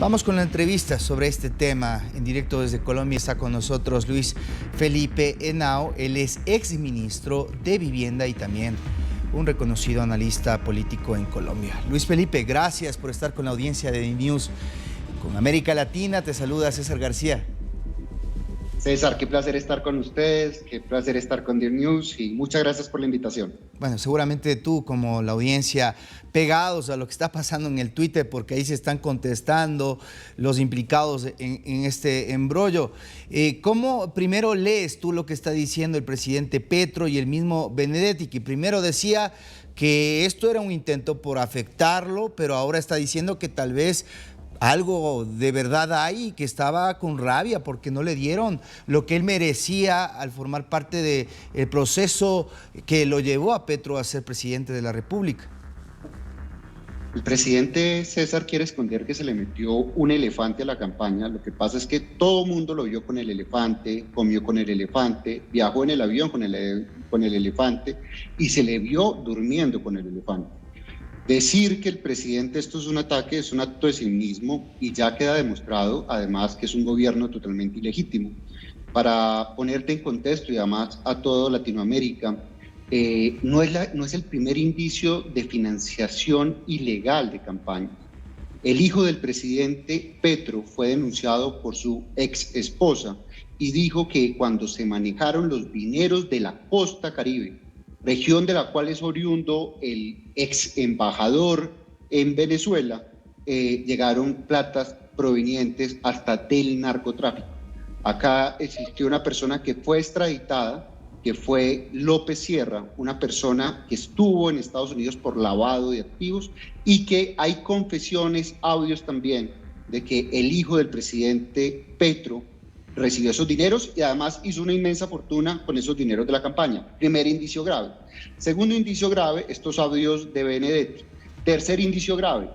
Vamos con la entrevista sobre este tema. En directo desde Colombia está con nosotros Luis Felipe Henao. Él es exministro de Vivienda y también un reconocido analista político en Colombia. Luis Felipe, gracias por estar con la audiencia de DNews. Con América Latina te saluda César García. César, qué placer estar con ustedes, qué placer estar con DNews y muchas gracias por la invitación. Bueno, seguramente tú como la audiencia pegados a lo que está pasando en el Twitter, porque ahí se están contestando los implicados en este embrollo. ¿Cómo primero lees tú lo que está diciendo el presidente Petro y el mismo Benedetti, que primero decía que esto era un intento por afectarlo, pero ahora está diciendo que tal vez algo de verdad hay, que estaba con rabia porque no le dieron lo que él merecía al formar parte del proceso que lo llevó a Petro a ser presidente de la República? El presidente César quiere esconder que se le metió un elefante a la campaña. Lo que pasa es que todo el mundo lo vio con el elefante, comió con el elefante, viajó en el avión con el elefante y se le vio durmiendo con el elefante. Decir que el presidente esto es un ataque es un acto de cinismo y ya queda demostrado además que es un gobierno totalmente ilegítimo. Para ponerte en contexto y además a toda Latinoamérica, no es el primer indicio de financiación ilegal de campaña. El hijo del presidente Petro fue denunciado por su ex esposa y dijo que cuando se manejaron los dineros de la costa Caribe, región de la cual es oriundo el ex embajador en Venezuela, llegaron platas provenientes hasta del narcotráfico. Acá existió una persona que fue extraditada, que fue López Sierra, una persona que estuvo en Estados Unidos por lavado de activos y que hay confesiones, audios también, de que el hijo del presidente Petro recibió esos dineros y además hizo una inmensa fortuna con esos dineros de la campaña. Primer indicio grave. Segundo indicio grave, estos audios de Benedetti. Tercer indicio grave,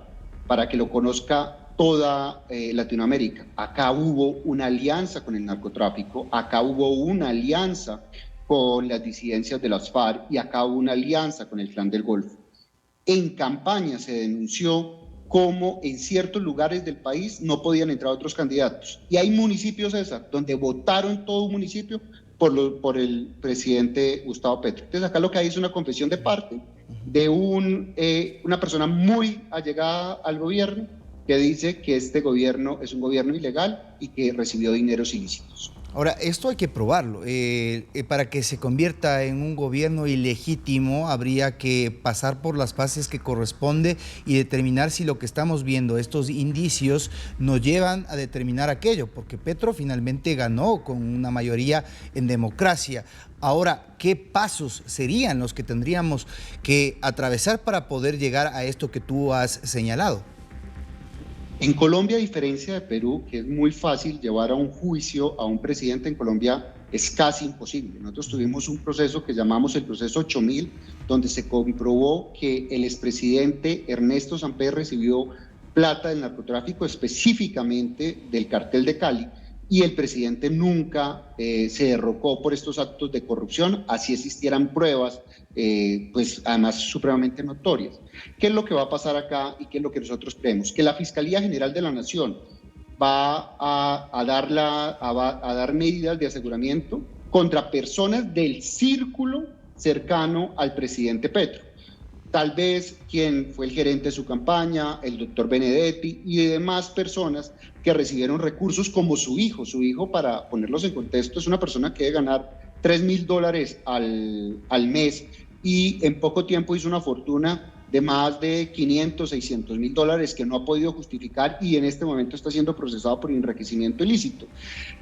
para que lo conozca toda Latinoamérica. Acá hubo una alianza con el narcotráfico, acá hubo una alianza con las disidencias de las FARC y acá hubo una alianza con el Clan del Golfo. En campaña se denunció cómo en ciertos lugares del país no podían entrar otros candidatos. Y hay municipios, César, donde votaron todo un municipio por el presidente Gustavo Petro. Entonces acá lo que hay es una confesión de parte de una persona muy allegada al gobierno que dice que este gobierno es un gobierno ilegal y que recibió dineros ilícitos. Ahora, esto hay que probarlo. Para que se convierta en un gobierno ilegítimo, habría que pasar por las fases que corresponde y determinar si lo que estamos viendo, estos indicios, nos llevan a determinar aquello, porque Petro finalmente ganó con una mayoría en democracia. Ahora, ¿qué pasos serían los que tendríamos que atravesar para poder llegar a esto que tú has señalado? En Colombia, a diferencia de Perú, que es muy fácil llevar a un juicio a un presidente, en Colombia es casi imposible. Nosotros tuvimos un proceso que llamamos el proceso 8000, donde se comprobó que el expresidente Ernesto Samper recibió plata del narcotráfico, específicamente del cartel de Cali, y el presidente nunca se derrocó por estos actos de corrupción, así existieran pruebas, pues además supremamente notorias. ¿Qué es lo que va a pasar acá y qué es lo que nosotros creemos? Que la Fiscalía General de la Nación va a dar medidas de aseguramiento contra personas del círculo cercano al presidente Petro. Tal vez quien fue el gerente de su campaña, el doctor Benedetti y demás personas que recibieron recursos como su hijo. Su hijo, para ponerlos en contexto, es una persona que debe ganar $3.000 al mes y en poco tiempo hizo una fortuna de más de 500, 600 mil dólares que no ha podido justificar y en este momento está siendo procesado por enriquecimiento ilícito.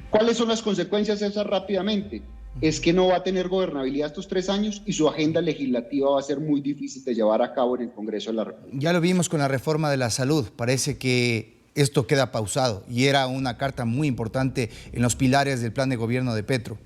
¿Cuáles son las consecuencias de esas rápidamente? Es que no va a tener gobernabilidad estos 3 años y su agenda legislativa va a ser muy difícil de llevar a cabo en el Congreso de la República. Ya lo vimos con la reforma de la salud, parece que esto queda pausado y era una carta muy importante en los pilares del plan de gobierno de Petro.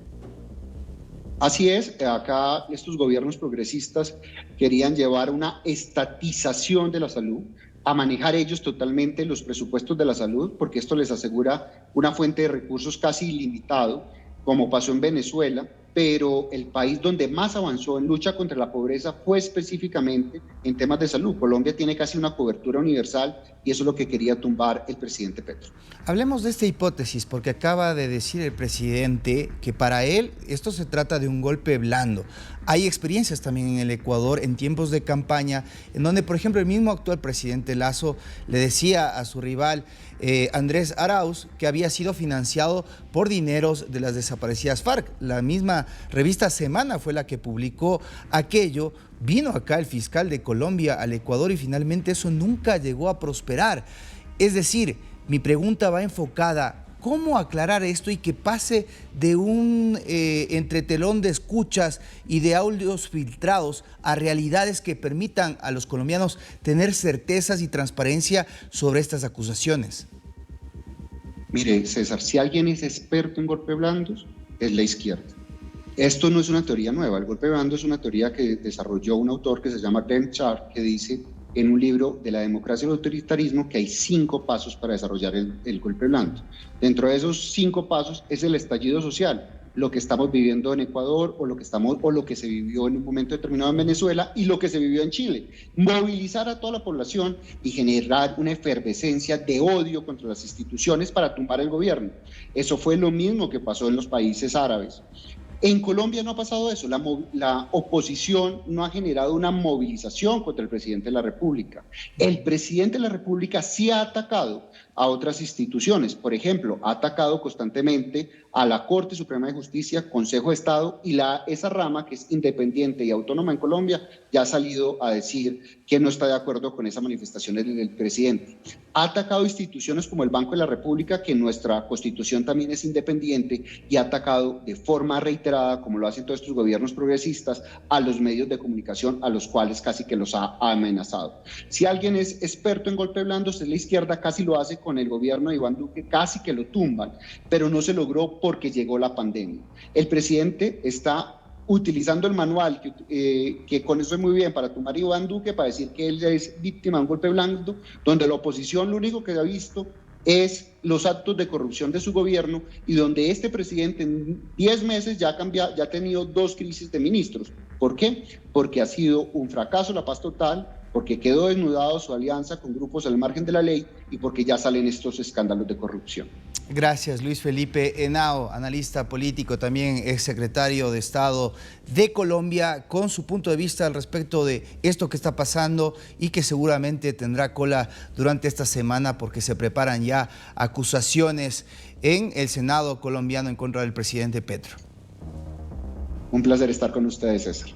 Así es, acá estos gobiernos progresistas querían llevar una estatización de la salud, a manejar ellos totalmente los presupuestos de la salud, porque esto les asegura una fuente de recursos casi ilimitado, como pasó en Venezuela, pero el país donde más avanzó en lucha contra la pobreza fue específicamente en temas de salud. Colombia tiene casi una cobertura universal y eso es lo que quería tumbar el presidente Petro. Hablemos de esta hipótesis, porque acaba de decir el presidente que para él esto se trata de un golpe blando. Hay experiencias también en el Ecuador en tiempos de campaña, en donde, por ejemplo, el mismo actual presidente Lasso le decía a su rival Andrés Arauz que había sido financiado por dineros de las desaparecidas FARC. La misma revista Semana fue la que publicó aquello. Vino acá el fiscal de Colombia al Ecuador y finalmente eso nunca llegó a prosperar. Es decir, mi pregunta va enfocada, ¿cómo aclarar esto y que pase de un entretelón de escuchas y de audios filtrados a realidades que permitan a los colombianos tener certezas y transparencia sobre estas acusaciones? Mire, César, si alguien es experto en golpes blandos, es la izquierda. Esto no es una teoría nueva, el golpe blando es una teoría que desarrolló un autor que se llama Dan Sharp, que dice en un libro de la democracia y el autoritarismo que hay 5 pasos para desarrollar el golpe blando. Dentro de esos 5 pasos es el estallido social, lo que estamos viviendo en Ecuador o lo que se vivió en un momento determinado en Venezuela y lo que se vivió en Chile. Movilizar a toda la población y generar una efervescencia de odio contra las instituciones para tumbar el gobierno. Eso fue lo mismo que pasó en los países árabes. En Colombia no ha pasado eso, la oposición no ha generado una movilización contra el presidente de la República. El presidente de la República sí ha atacado a otras instituciones, por ejemplo, ha atacado constantemente a la Corte Suprema de Justicia, Consejo de Estado y esa rama que es independiente y autónoma en Colombia ya ha salido a decir que no está de acuerdo con esas manifestaciones del presidente. Ha atacado instituciones como el Banco de la República, que nuestra Constitución también es independiente, y ha atacado de forma reiterada, como lo hacen todos estos gobiernos progresistas, a los medios de comunicación, a los cuales casi que los ha amenazado. Si alguien es experto en golpe blando, es la izquierda, casi lo hace con el gobierno de Iván Duque, casi que lo tumban, pero no se logró porque llegó la pandemia. El presidente está utilizando el manual, que con eso es muy bien, para tumbar a Iván Duque, para decir que él es víctima de un golpe blando, donde la oposición lo único que ha visto es los actos de corrupción de su gobierno y donde este presidente en 10 meses ya ha tenido 2 crisis de ministros. ¿Por qué? Porque ha sido un fracaso la paz total, porque quedó desnudado su alianza con grupos al margen de la ley y porque ya salen estos escándalos de corrupción. Gracias, Luis Felipe Henao, analista político, también exsecretario de Estado de Colombia, con su punto de vista al respecto de esto que está pasando y que seguramente tendrá cola durante esta semana porque se preparan ya acusaciones en el Senado colombiano en contra del presidente Petro. Un placer estar con ustedes, César.